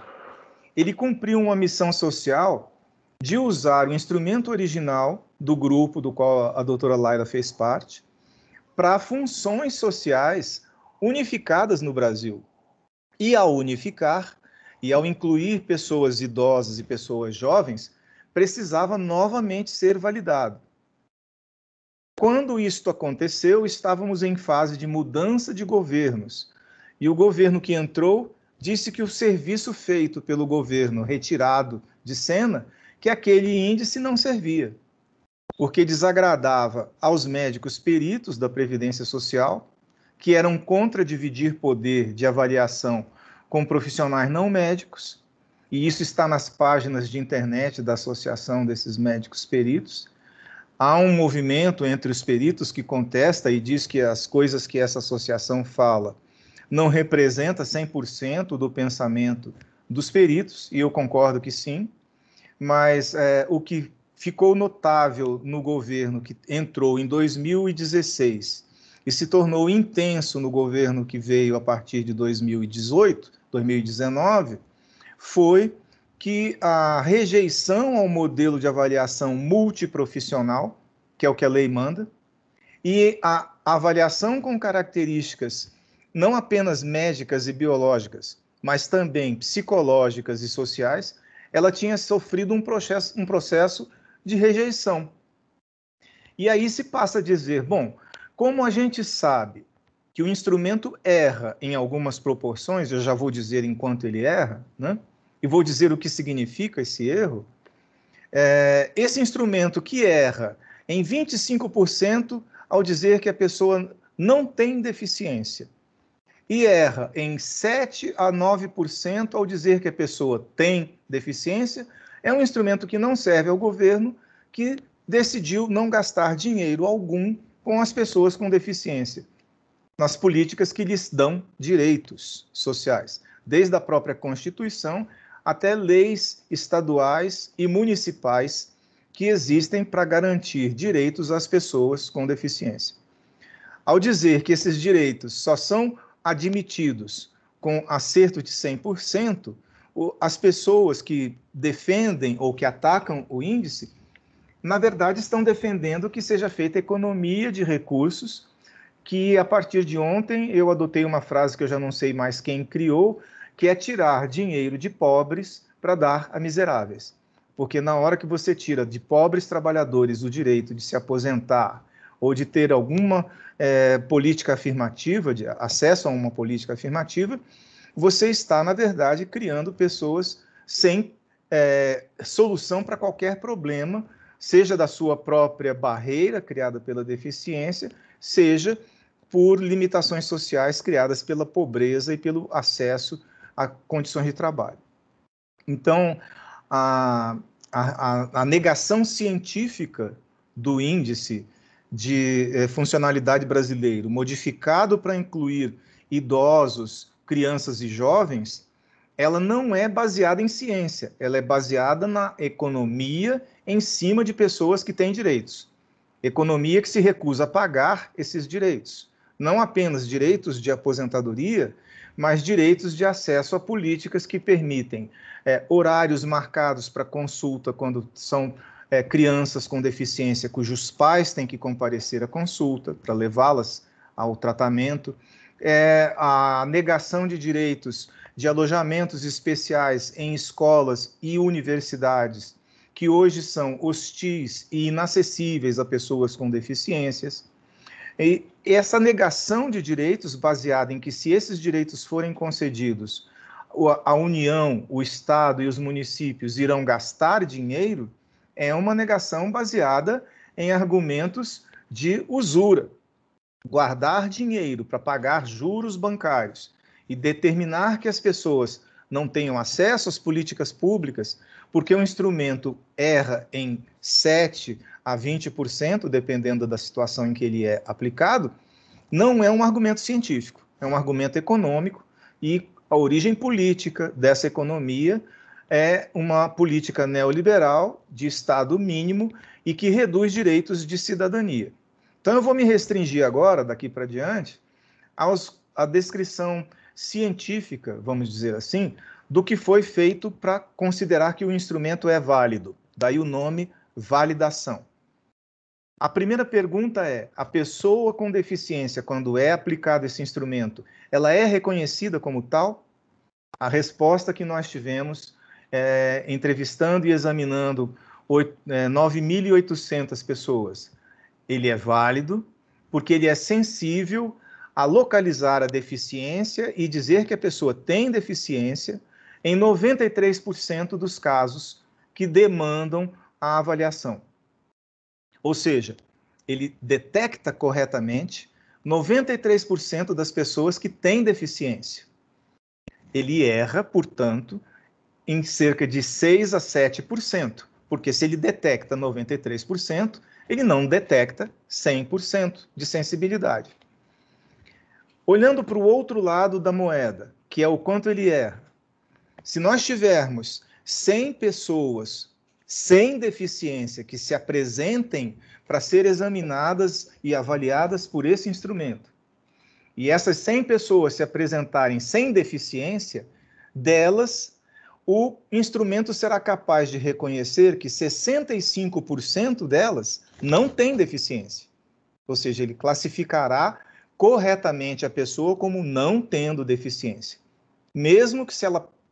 ele cumpriu uma missão social de usar o instrumento original do grupo do qual a doutora Laila fez parte para funções sociais unificadas no Brasil. E ao unificar, e ao incluir pessoas idosas e pessoas jovens, precisava novamente ser validado. Quando isto aconteceu, estávamos em fase de mudança de governos, e o governo que entrou disse que o serviço feito pelo governo retirado de cena, que aquele índice não servia, porque desagradava aos médicos peritos da Previdência Social, que eram contra dividir poder de avaliação com profissionais não médicos, e isso está nas páginas de internet da Associação desses Médicos Peritos. Há um movimento entre os peritos que contesta e diz que as coisas que essa associação fala não representa 100% do pensamento dos peritos, e eu concordo que sim, mas o que ficou notável no governo que entrou em 2016 e se tornou intenso no governo que veio a partir de 2018, 2019, foi que a rejeição ao modelo de avaliação multiprofissional, que é o que a lei manda, e a avaliação com características não apenas médicas e biológicas, mas também psicológicas e sociais, ela tinha sofrido um processo de rejeição. E aí se passa a dizer, bom, como a gente sabe que o instrumento erra em algumas proporções, eu já vou dizer enquanto ele erra, né? E vou dizer o que significa esse erro, esse instrumento que erra em 25% ao dizer que a pessoa não tem deficiência, e erra em 7 a 9% ao dizer que a pessoa tem deficiência, é um instrumento que não serve ao governo, que decidiu não gastar dinheiro algum com as pessoas com deficiência, nas políticas que lhes dão direitos sociais, desde a própria Constituição até leis estaduais e municipais que existem para garantir direitos às pessoas com deficiência. Ao dizer que esses direitos só são admitidos com acerto de 100%, as pessoas que defendem ou que atacam o índice, na verdade, estão defendendo que seja feita economia de recursos, que a partir de ontem eu adotei uma frase que eu já não sei mais quem criou, que é tirar dinheiro de pobres para dar a miseráveis. Porque na hora que você tira de pobres trabalhadores o direito de se aposentar ou de ter alguma política afirmativa, de acesso a uma política afirmativa, você está, na verdade, criando pessoas sem solução para qualquer problema, seja da sua própria barreira criada pela deficiência, seja por limitações sociais criadas pela pobreza e pelo acesso a condições de trabalho. Então, a negação científica do índice de funcionalidade brasileiro, modificado para incluir idosos, crianças e jovens, ela não é baseada em ciência, ela é baseada na economia em cima de pessoas que têm direitos. Economia que se recusa a pagar esses direitos. Não apenas direitos de aposentadoria, mas direitos de acesso a políticas que permitem horários marcados para consulta quando são crianças com deficiência cujos pais têm que comparecer à consulta para levá-las ao tratamento, a negação de direitos de alojamentos especiais em escolas e universidades que hoje são hostis e inacessíveis a pessoas com deficiências. E essa negação de direitos baseada em que, se esses direitos forem concedidos, a União, o Estado e os municípios irão gastar dinheiro, é uma negação baseada em argumentos de usura. Guardar dinheiro para pagar juros bancários e determinar que as pessoas não tenham acesso às políticas públicas, porque o instrumento erra em 7 a 20%, dependendo da situação em que ele é aplicado, não é um argumento científico, é um argumento econômico, e a origem política dessa economia é uma política neoliberal de Estado mínimo e que reduz direitos de cidadania. Então eu vou me restringir agora, daqui para diante, à descrição científica, vamos dizer assim, do que foi feito para considerar que o instrumento é válido. Daí o nome validação. A primeira pergunta é: a pessoa com deficiência, quando é aplicado esse instrumento, ela é reconhecida como tal? A resposta que nós tivemos, entrevistando e examinando 9.800 pessoas, ele é válido porque ele é sensível a localizar a deficiência e dizer que a pessoa tem deficiência em 93% dos casos que demandam a avaliação. Ou seja, ele detecta corretamente 93% das pessoas que têm deficiência. Ele erra, portanto, em cerca de 6 a 7%, porque se ele detecta 93%, ele não detecta 100% de sensibilidade. Olhando para o outro lado da moeda, que é o quanto ele erra, se nós tivermos 100 pessoas sem deficiência que se apresentem para ser examinadas e avaliadas por esse instrumento. E essas 100 pessoas se apresentarem sem deficiência, delas, o instrumento será capaz de reconhecer que 65% delas não têm deficiência. Ou seja, ele classificará corretamente a pessoa como não tendo deficiência, mesmo que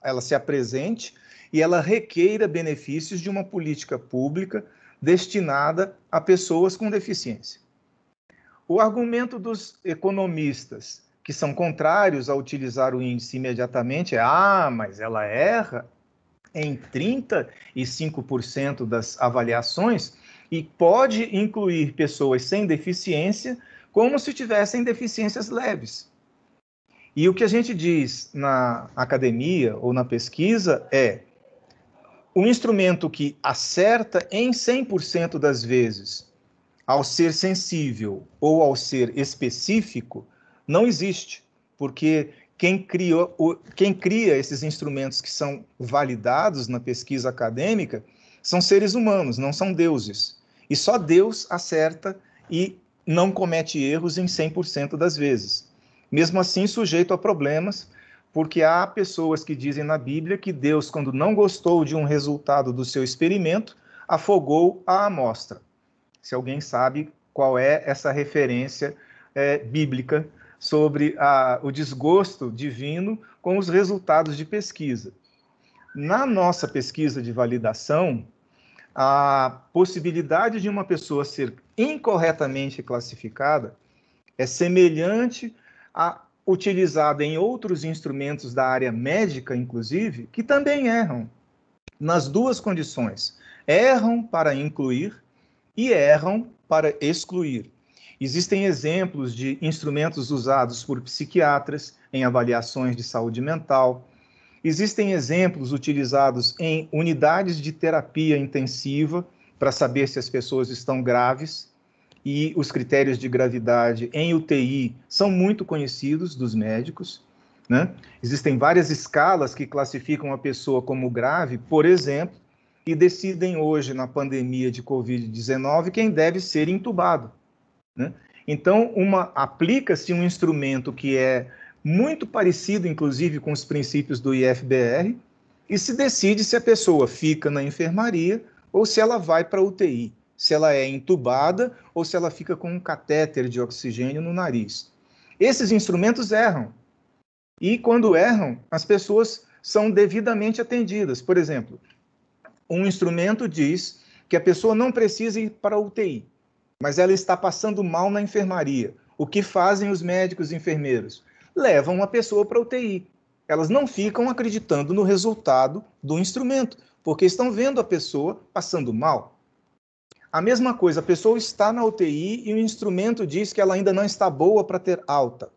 ela se apresente e ela requeira benefícios de uma política pública destinada a pessoas com deficiência. O argumento dos economistas, que são contrários a utilizar o índice imediatamente, mas ela erra em 35% das avaliações e pode incluir pessoas sem deficiência como se tivessem deficiências leves. E o que a gente diz na academia ou na pesquisa é um instrumento que acerta em 100% das vezes ao ser sensível ou ao ser específico, não existe, porque quem cria esses instrumentos que são validados na pesquisa acadêmica são seres humanos, não são deuses. E só Deus acerta e não comete erros em 100% das vezes. Mesmo assim, sujeito a problemas, porque há pessoas que dizem na Bíblia que Deus, quando não gostou de um resultado do seu experimento, afogou a amostra. Se alguém sabe qual é essa referência bíblica sobre o desgosto divino com os resultados de pesquisa. Na nossa pesquisa de validação, a possibilidade de uma pessoa ser incorretamente classificada é semelhante a utilizada em outros instrumentos da área médica, inclusive, que também erram nas duas condições. Erram para incluir e erram para excluir. Existem exemplos de instrumentos usados por psiquiatras em avaliações de saúde mental. Existem exemplos utilizados em unidades de terapia intensiva para saber se as pessoas estão graves. E os critérios de gravidade em UTI são muito conhecidos dos médicos, né? Existem várias escalas que classificam a pessoa como grave, por exemplo, e decidem hoje, na pandemia de Covid-19, quem deve ser entubado, né? Então, aplica-se um instrumento que é muito parecido, inclusive, com os princípios do IFBR, e se decide se a pessoa fica na enfermaria ou se ela vai para a UTI, se ela é entubada ou se ela fica com um catéter de oxigênio no nariz. Esses instrumentos erram. E, quando erram, as pessoas são devidamente atendidas. Por exemplo, um instrumento diz que a pessoa não precisa ir para a UTI, mas ela está passando mal na enfermaria. O que fazem os médicos e enfermeiros? Levam a pessoa para a UTI. Elas não ficam acreditando no resultado do instrumento, porque estão vendo a pessoa passando mal. A mesma coisa, a pessoa está na UTI e o instrumento diz que ela ainda não está boa para ter alta.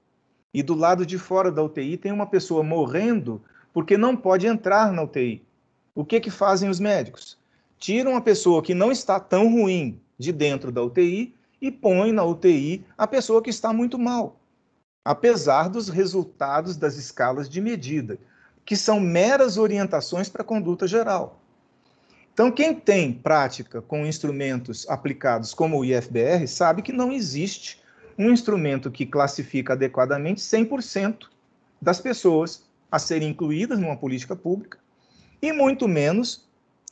E do lado de fora da UTI tem uma pessoa morrendo porque não pode entrar na UTI. O que fazem os médicos? Tiram a pessoa que não está tão ruim de dentro da UTI e põem na UTI a pessoa que está muito mal, apesar dos resultados das escalas de medida, que são meras orientações para a conduta geral. Então, quem tem prática com instrumentos aplicados como o IFBR sabe que não existe um instrumento que classifica adequadamente 100% das pessoas a serem incluídas numa política pública, e muito menos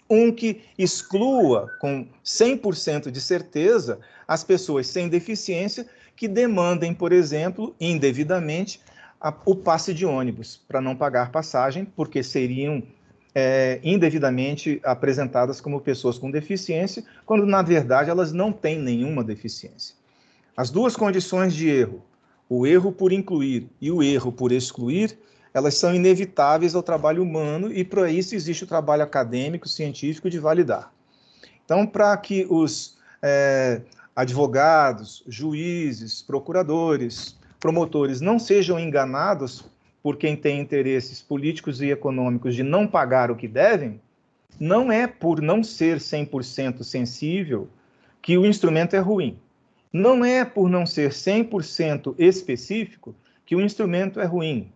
um que exclua com 100% de certeza as pessoas sem deficiência que demandem, por exemplo, indevidamente, o passe de ônibus para não pagar passagem, porque seriam indevidamente apresentadas como pessoas com deficiência, quando, na verdade, elas não têm nenhuma deficiência. As duas condições de erro, o erro por incluir e o erro por excluir, elas são inevitáveis ao trabalho humano e, para isso, existe o trabalho acadêmico, científico de validar. Então, para que os advogados, juízes, procuradores, promotores não sejam enganados por quem tem interesses políticos e econômicos de não pagar o que devem, não é por não ser 100% sensível que o instrumento é ruim. Não é por não ser 100% específico que o instrumento é ruim.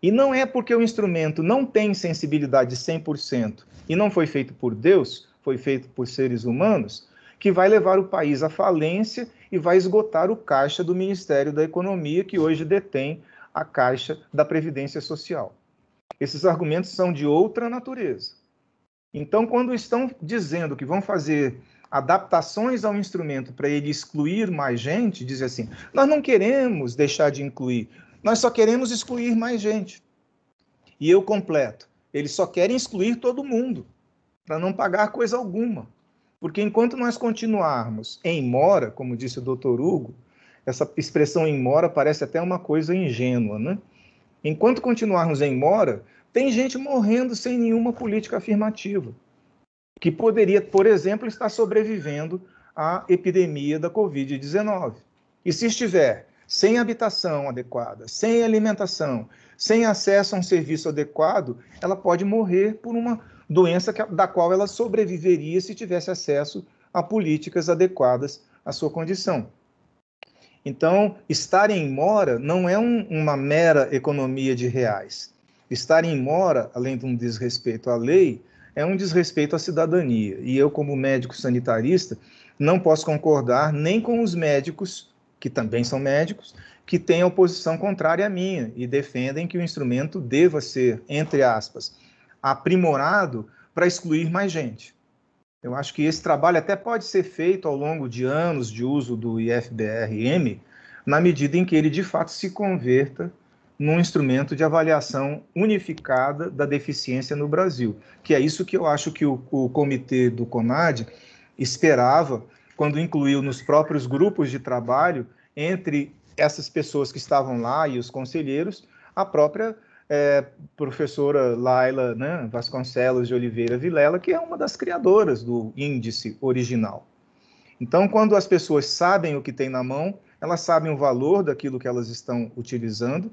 E não é porque o instrumento não tem sensibilidade de 100% e não foi feito por Deus, foi feito por seres humanos, que vai levar o país à falência e vai esgotar o caixa do Ministério da Economia, que hoje detém a Caixa da Previdência Social. Esses argumentos são de outra natureza. Então, quando estão dizendo que vão fazer adaptações ao instrumento para ele excluir mais gente, diz assim, nós não queremos deixar de incluir, nós só queremos excluir mais gente. E eu completo, eles só querem excluir todo mundo, para não pagar coisa alguma. Porque enquanto nós continuarmos em mora, como disse o doutor Hugo, essa expressão em mora parece até uma coisa ingênua, né? Enquanto continuarmos em mora, tem gente morrendo sem nenhuma política afirmativa, que poderia, por exemplo, estar sobrevivendo à epidemia da Covid-19. E se estiver sem habitação adequada, sem alimentação, sem acesso a um serviço adequado, ela pode morrer por uma doença da qual ela sobreviveria se tivesse acesso a políticas adequadas à sua condição. Então, estar em mora não é uma mera economia de reais. Estar em mora, além de um desrespeito à lei, é um desrespeito à cidadania. E eu, como médico sanitarista, não posso concordar nem com os médicos, que também são médicos, que têm a posição contrária à minha e defendem que o instrumento deva ser, entre aspas, aprimorado para excluir mais gente. Eu acho que esse trabalho até pode ser feito ao longo de anos de uso do IFBR-M, na medida em que ele, de fato, se converta num instrumento de avaliação unificada da deficiência no Brasil, que é isso que eu acho que o comitê do CONAD esperava quando incluiu nos próprios grupos de trabalho, entre essas pessoas que estavam lá e os conselheiros, a própria professora Laila, né, Vasconcelos de Oliveira Vilela, que é uma das criadoras do índice original. Então, quando as pessoas sabem o que tem na mão, elas sabem o valor daquilo que elas estão utilizando.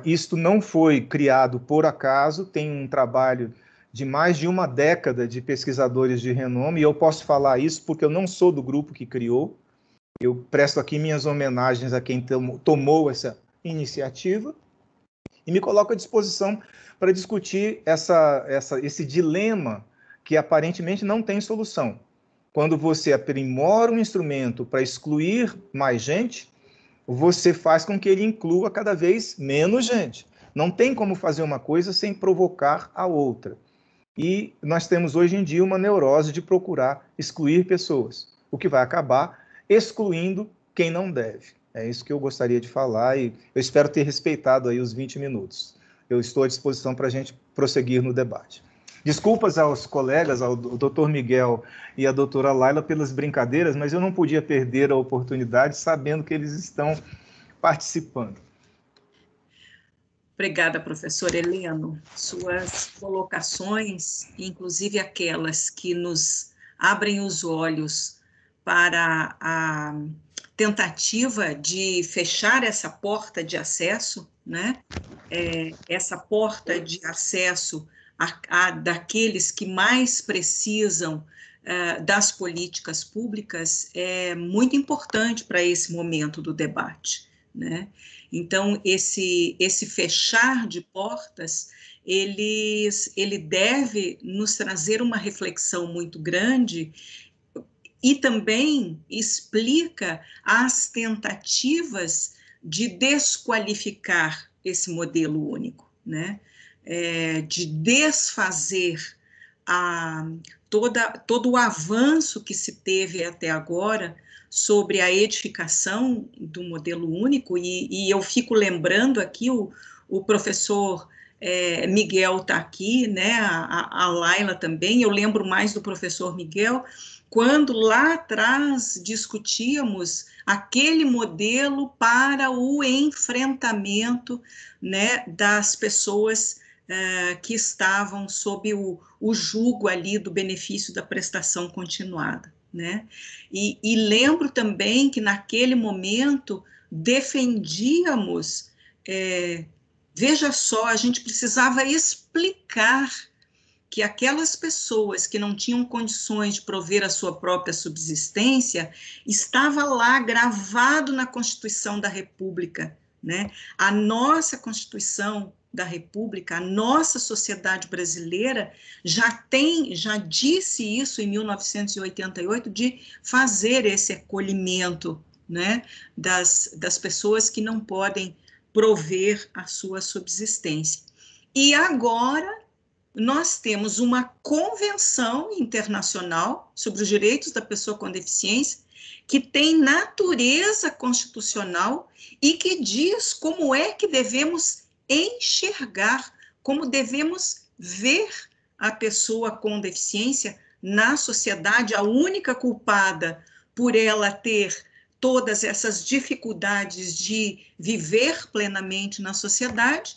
Isto não foi criado por acaso, tem um trabalho de mais de uma década de pesquisadores de renome, e eu posso falar isso porque eu não sou do grupo que criou. Eu presto aqui minhas homenagens a quem tomou essa iniciativa, e me coloco à disposição para discutir esse dilema que aparentemente não tem solução. Quando você aprimora um instrumento para excluir mais gente, você faz com que ele inclua cada vez menos gente. Não tem como fazer uma coisa sem provocar a outra. E nós temos hoje em dia uma neurose de procurar excluir pessoas, o que vai acabar excluindo quem não deve. É isso que eu gostaria de falar e eu espero ter respeitado aí os 20 minutos. Eu estou à disposição para a gente prosseguir no debate. Desculpas aos colegas, ao Dr. Miguel e à doutora Laila pelas brincadeiras, mas eu não podia perder a oportunidade sabendo que eles estão participando. Obrigada, professor Heleno. Suas colocações, inclusive aquelas que nos abrem os olhos para a tentativa de fechar essa porta de acesso, né? Essa porta de acesso daqueles que mais precisam das políticas públicas é muito importante para esse momento do debate, né? Então, esse fechar de portas, ele deve nos trazer uma reflexão muito grande e também explica as tentativas de desqualificar esse modelo único, né? De desfazer todo o avanço que se teve até agora sobre a edificação do modelo único, e eu fico lembrando aqui, o professor Miguel está aqui, né, a Laila também, eu lembro mais do professor Miguel, quando lá atrás discutíamos aquele modelo para o enfrentamento, né, das pessoas que estavam sob o jugo ali do benefício da prestação continuada, né? E lembro também que naquele momento defendíamos, veja só, a gente precisava explicar que aquelas pessoas que não tinham condições de prover a sua própria subsistência, estava lá gravado na Constituição da República, né? A nossa Constituição da República, a nossa sociedade brasileira já disse isso em 1988, de fazer esse acolhimento, né, das pessoas que não podem prover a sua subsistência. E agora nós temos uma convenção internacional sobre os direitos da pessoa com deficiência, que tem natureza constitucional e que diz como é que devemos enxergar, como devemos ver a pessoa com deficiência na sociedade. A única culpada por ela ter todas essas dificuldades de viver plenamente na sociedade,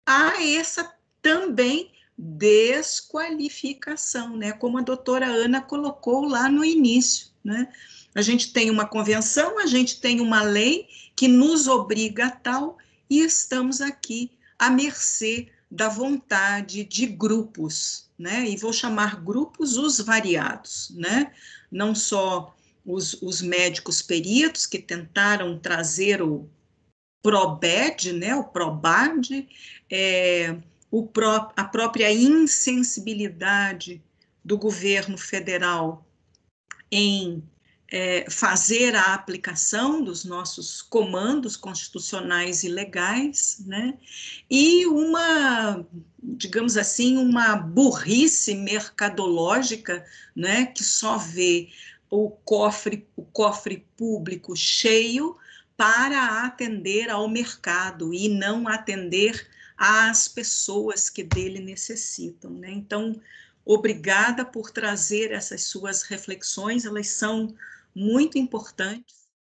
há essa também desqualificação, né? Como a doutora Ana colocou lá no início, né? A gente tem uma convenção, a gente tem uma lei que nos obriga a tal, e estamos aqui à mercê da vontade de grupos, né? E vou chamar grupos os variados, né? Não só os médicos peritos que tentaram trazer o PROBED, né? O PROBAD, a própria insensibilidade do governo federal em fazer a aplicação dos nossos comandos constitucionais e legais, né? E digamos assim, uma burrice mercadológica, né? Que só vê o cofre público cheio para atender ao mercado e não atender às pessoas que dele necessitam, né? Então, obrigada por trazer essas suas reflexões, elas são muito importantes.